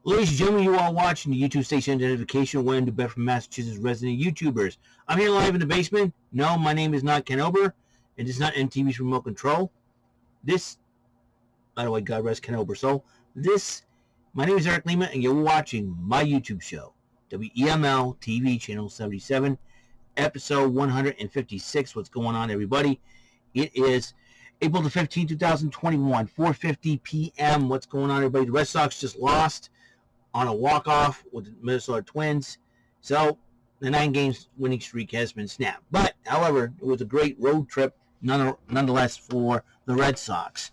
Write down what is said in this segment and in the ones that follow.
Ladies and gentlemen, you are watching the YouTube station identification when New Bedford, Massachusetts resident YouTubers. I'm here live in the basement. No, my name is not Ken Ober. It is not MTV's remote control. This, by the way, God rest Ken Ober's soul. My name is Eric Lima, and you're watching my YouTube show, WEML-TV, Channel 77, Episode 156. What's going on, everybody? It is April the 15th, 2021, 4:50 p.m. What's going on, everybody? The Red Sox just lost on a walk-off with the Minnesota Twins. So the 9 games winning streak has been snapped. But, however, it was a great road trip nonetheless for the Red Sox.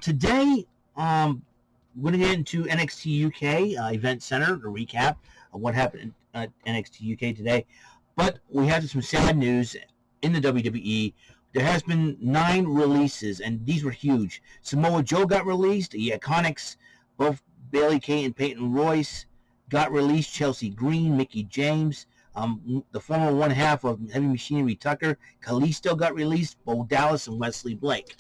Today, we're going to get into NXT UK Event Center, to recap of what happened at NXT UK today. But we have some sad news in the WWE. There has been 9 releases, and these were huge. Samoa Joe got released. The Iconics, both Bailey Kay and Peyton Royce, got released. Chelsea Green, Mickie James, the former one half of Heavy Machinery Tucker, Kalisto got released. Bo Dallas and Wesley Blake.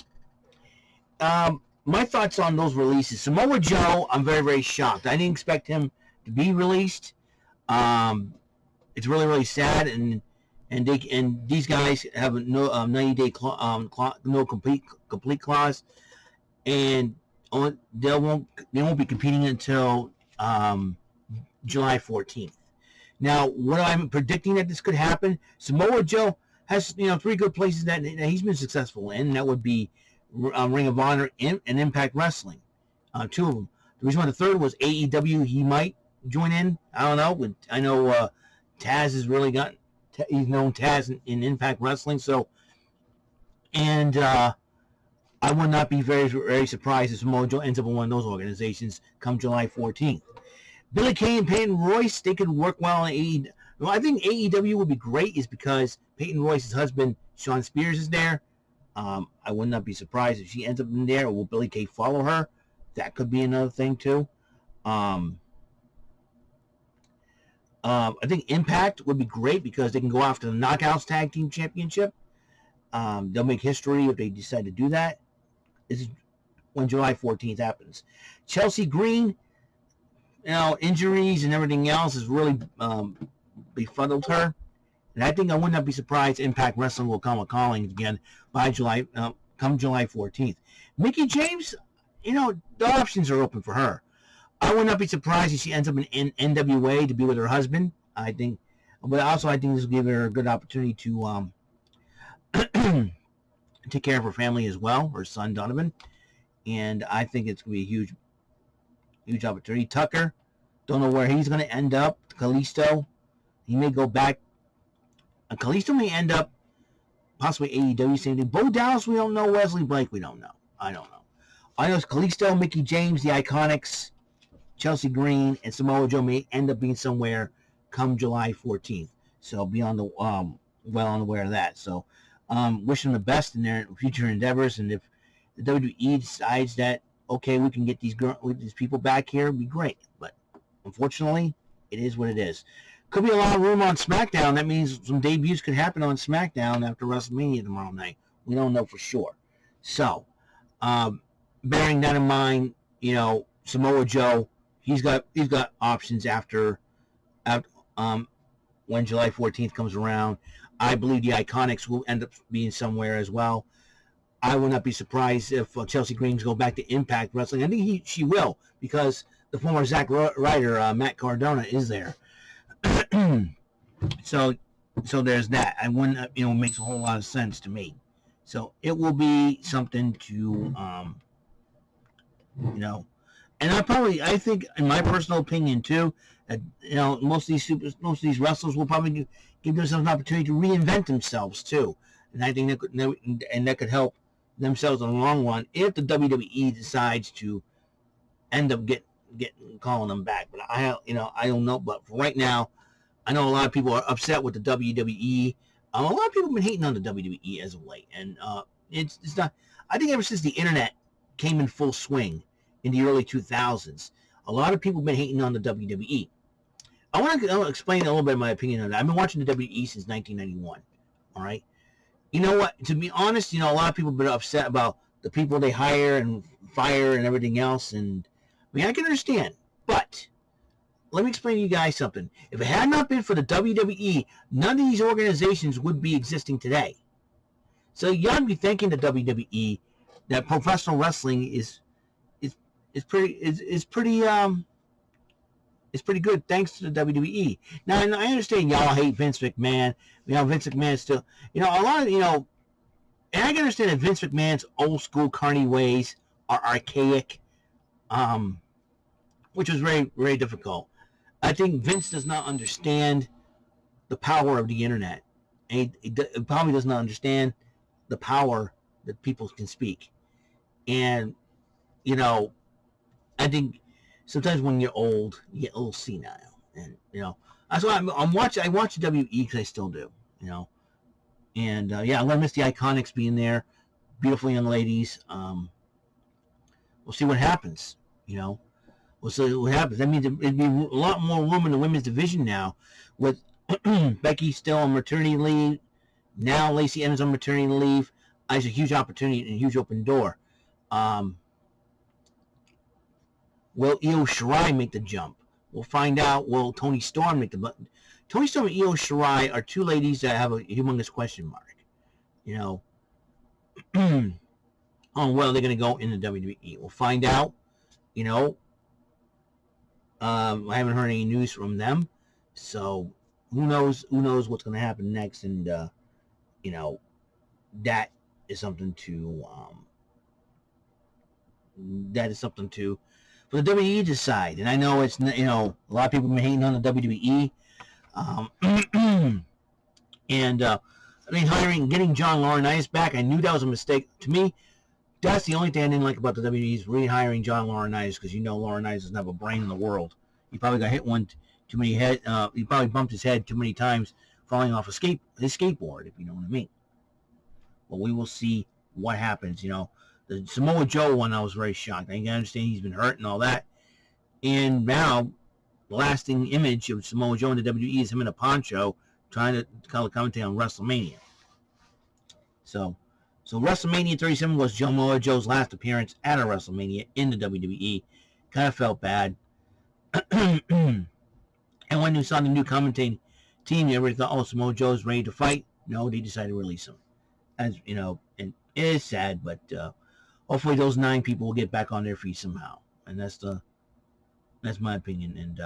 My thoughts on those releases. Samoa Joe, I'm very, very shocked. I didn't expect him to be released. It's really, really sad, and these guys have no 90-day no complete clause, and they won't be competing until July 14th. Now, what I'm predicting that this could happen, Samoa Joe has 3 good places that he's been successful in, and that would be Ring of Honor and Impact Wrestling, 2 of them. The reason why the third was AEW. He might join in. I don't know. I know Taz has really gotten. He's known Taz in Impact Wrestling, so, and I would not be very, very surprised if Samoa Joe ends up in one of those organizations come July 14th. Billie Kay and Peyton Royce, they could work well in AEW. Well, I think AEW would be great is because Peyton Royce's husband, Sean Spears, is there. I would not be surprised if she ends up in there. Or will Billie Kay follow her? That could be another thing, too. I think Impact would be great because they can go after the Knockouts Tag Team Championship. They'll make history if they decide to do that. This is when July 14th happens. Chelsea Green, injuries and everything else has really befuddled her. And I think I would not be surprised Impact Wrestling will come a-calling again by come July 14th. Mickie James, the options are open for her. I would not be surprised if she ends up in NWA to be with her husband. I think this will give her a good opportunity to take care of her family as well, her son Donovan. And I think it's going to be a huge, huge opportunity. Tucker, don't know where he's going to end up. Kalisto, he may go back. Kalisto may end up possibly AEW, same thing. Bo Dallas, we don't know. Wesley Blake, we don't know. I don't know. I know it's Kalisto, Mickie James, the Iconics, Chelsea Green, and Samoa Joe may end up being somewhere come July 14th. So be on the well unaware of that. So wish them the best in their future endeavors. And if the WWE decides that okay, we can get these people back here, it'd be great. But unfortunately, it is what it is. Could be a lot of room on SmackDown. That means some debuts could happen on SmackDown after WrestleMania tomorrow night. We don't know for sure. So bearing that in mind, Samoa Joe. He's got options after when July 14th comes around. I believe the Iconics will end up being somewhere as well. I would not be surprised if Chelsea Green go back to Impact Wrestling. I think she will because the former Zack Ryder, Matt Cardona, is there. so there's that. I wouldn't, it makes a whole lot of sense to me. So it will be something to, and I think, in my personal opinion too, that most of these wrestlers will probably give themselves an opportunity to reinvent themselves too, and I think that could help themselves in the long run if the WWE decides to end up calling them back. But I don't know. But for right now, I know a lot of people are upset with the WWE. A lot of people have been hating on the WWE as of late, and it's not. I think ever since the internet came in full swing in the early 2000s, a lot of people have been hating on the WWE. I want to explain a little bit of my opinion on that. I've been watching the WWE since 1991. All right. You know what? To be honest, a lot of people have been upset about the people they hire and fire and everything else. And I mean, I can understand. But let me explain to you guys something. If it had not been for the WWE, none of these organizations would be existing today. So you got to be thanking the WWE that professional wrestling is pretty good thanks to the WWE. Now I understand y'all hate Vince McMahon. Vince McMahon still, a lot of, and I can understand that Vince McMahon's old school carny ways are archaic, which was very, very difficult. I think Vince does not understand the power of the internet. And he probably does not understand the power that people can speak. And, I think sometimes when you're old, you get a little senile. And, that's why I watch WWE because I still do, And, I'm going to miss the Iconics being there. Beautiful young ladies. We'll see what happens, We'll see what happens. That means it'd be a lot more room in the women's division now, with Becky still on maternity leave. Now Lacey Evans on maternity leave. There's a huge opportunity and a huge open door. Will Io Shirai make the jump? We'll find out. Will Toni Storm make the button? Toni Storm and Io Shirai are two ladies that have a humongous question mark. On whether they're going to go in the WWE. We'll find out. I haven't heard any news from them, so who knows what's going to happen next, and that is something to for the WWE to decide. And I know it's a lot of people have been hating on the WWE, and getting John Laurinaitis back, I knew that was a mistake. To me, that's the only thing I didn't like about the WWE is rehiring John Laurinaitis, because Laurinaitis doesn't have a brain in the world. He probably got hit too many head. He probably bumped his head too many times falling off his skateboard, if you know what I mean. But we will see what happens. The Samoa Joe one, I was very shocked. I understand he's been hurt and all that. And now, the lasting image of Samoa Joe in the WWE is him in a poncho trying to color commentate on WrestleMania. So WrestleMania 37 was Samoa Joe's last appearance at a WrestleMania in the WWE. Kind of felt bad. And when you saw the new commentating team, everybody thought, Samoa Joe's ready to fight. No, they decided to release him. And it is sad, but hopefully those 9 people will get back on their feet somehow. And that's my opinion.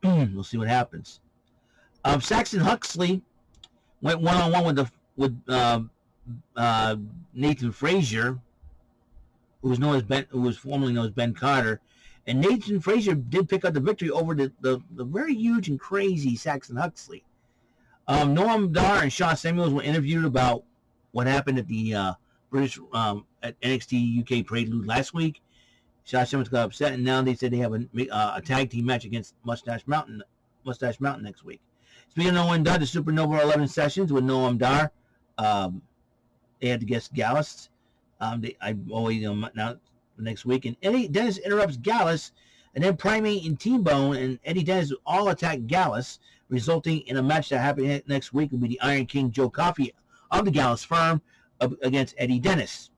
And we'll see what happens. Saxon Huxley went one-on-one with Nathan Frazier, who was formerly known as Ben Carter. And Nathan Frazier did pick up the victory over the very huge and crazy Saxon Huxley. Noam Dar and Shawn Samuels were interviewed about what happened at the British at NXT UK Prelude last week. Shawn Samuels got upset, and now they said they have a tag team match against Mustache Mountain next week. Speaking of Noam Dar, the Supernova 11 sessions with Noam Dar, they had the guest Gallus. I always now next week, and Eddie Dennis interrupts Gallus, and then Primate and T-Bone and Eddie Dennis all attack Gallus, resulting in a match that happened next week. Will be the Iron King Joe Coffey of the Gallus firm against Eddie Dennis.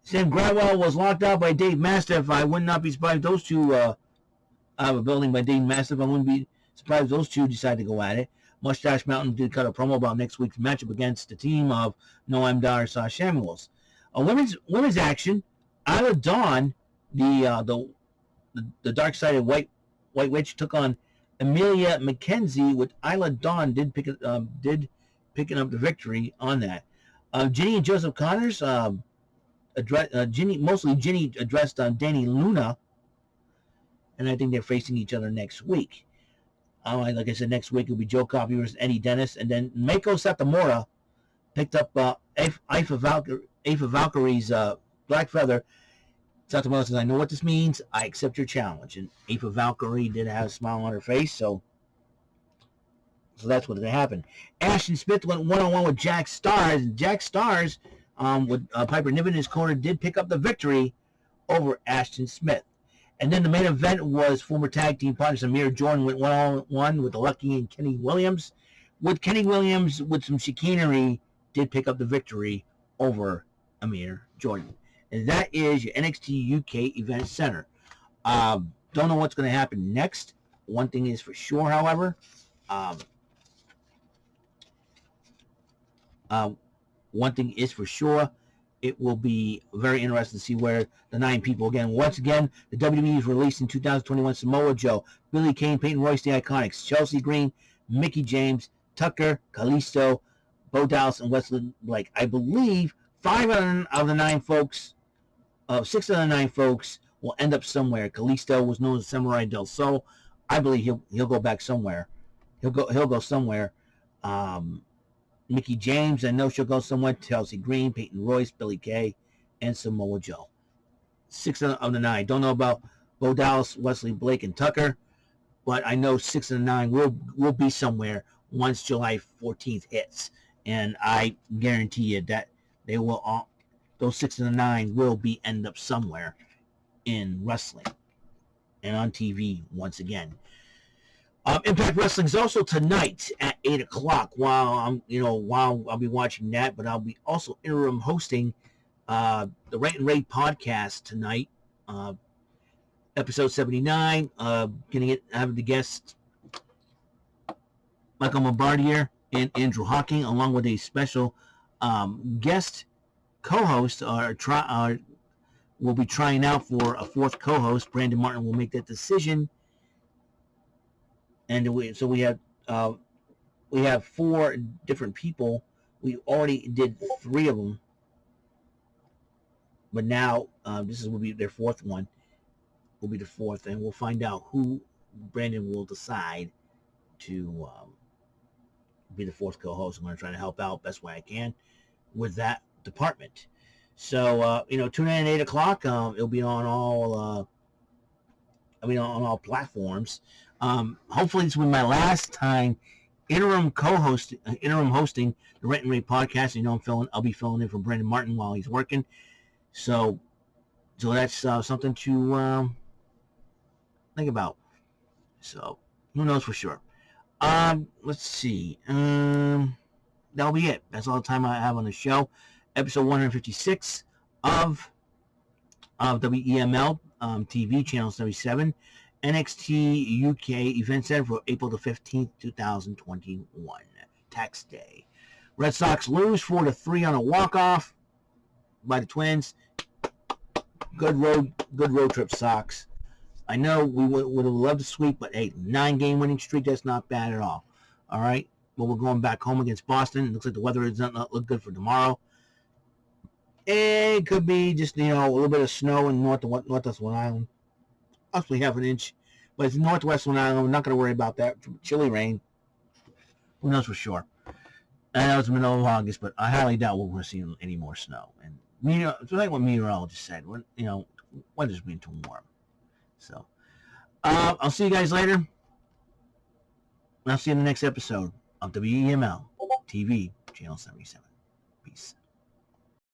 Sam Gradwell was locked out by Dave Mastiff. I would not be surprised if those two out of a building by Dave Mastiff. I wouldn't be surprised if those two decide to go at it. Mustache Mountain did cut a promo about next week's matchup against the team of Noam Dar and Shawn Samuels. Women's action. Isla Dawn, the dark-sided white witch, took on Amelia McKenzie, with Isla Dawn picking up the victory on that. Ginny and Joseph Connors, Ginny addressed Danny Luna, and I think they're facing each other next week. Like I said, next week it'll be Joe Coffey versus Eddie Dennis, and then Meiko Satomura picked up Aoife Valkyrie's Black Feather. Satomura says, "I know what this means. I accept your challenge." And Aoife Valkyrie did have a smile on her face, so that's what happened. Ashton Smith went one-on-one with Jack Stars. And Jack Stars, with Piper Niven in his corner, did pick up the victory over Ashton Smith. And then the main event was former tag team partners Amir Jordan went one-on-one with the Lucky and Kenny Williams. With Kenny Williams, with some chicanery, did pick up the victory over Amir Jordan. And that is your NXT UK Event Center. Don't know what's going to happen next. One thing is for sure, however, one thing is for sure, it will be very interesting to see where the 9 people again. Once again, the WWE is releasing 2021 Samoa Joe, Billie Kay, Peyton Royce, the Iconics, Chelsea Green, Mickie James, Tucker, Kalisto, Bo Dallas, and Wesley Blake. I believe 5 of the 9 folks, 6 of the 9 folks will end up somewhere. Kalisto was known as Samurai del Sol. I believe he'll go back somewhere. He'll go somewhere. Mickie James, I know she'll go somewhere. Chelsea Green, Peyton Royce, Billie Kay, and Samoa Joe. 6 of the 9. Don't know about Bo Dallas, Wesley Blake, and Tucker, but I know 6 of the 9 will be somewhere once July 14th hits, and I guarantee you that they will all, those 6 of the 9 will end up somewhere in wrestling and on TV once again. Impact Wrestling is also tonight at 8 o'clock. While I'll be watching that, but I'll be also interim hosting the Rant and Raid podcast tonight, episode 79. Having the guests Michael Bombardier and Andrew Hawking, along with a special guest co-host, will be trying out for a 4th co-host. Brandon Martin will make that decision. And we have 4 different people. We already did 3 of them, but now this will be their 4th one. Will be the 4th, and we'll find out who Brandon will decide to be the 4th co-host. I'm going to try to help out best way I can with that department. So tune in at 8 o'clock. It'll be on all. On all platforms. Hopefully this will be my last time interim hosting the Rent and Raid podcast. I'll be filling in for Brandon Martin while he's working. So that's something to think about. So who knows for sure. Let's see. That'll be it. That's all the time I have on the show. Episode 156 of WEML TV, channel 77, NXT UK Event Center for April the 15th, 2021, tax day. Red Sox lose 4-3 on a walk-off by the Twins. Good road trip, Sox. I know we would have loved to sweep, but hey, 9-game winning streak, that's not bad at all. All right, well, we're going back home against Boston. It looks like the weather does not look good for tomorrow. It could be just, a little bit of snow in Northwest Long Island. Possibly half an inch. But it's Northwest Long Island. We're not going to worry about that. Chilly rain. Who knows for sure. I know it's the middle of August, but I highly doubt we're going to see any more snow. And, it's like what meteorologists said. Weather's being too warm. So, I'll see you guys later. And I'll see you in the next episode of WEML TV, channel 77. Peace.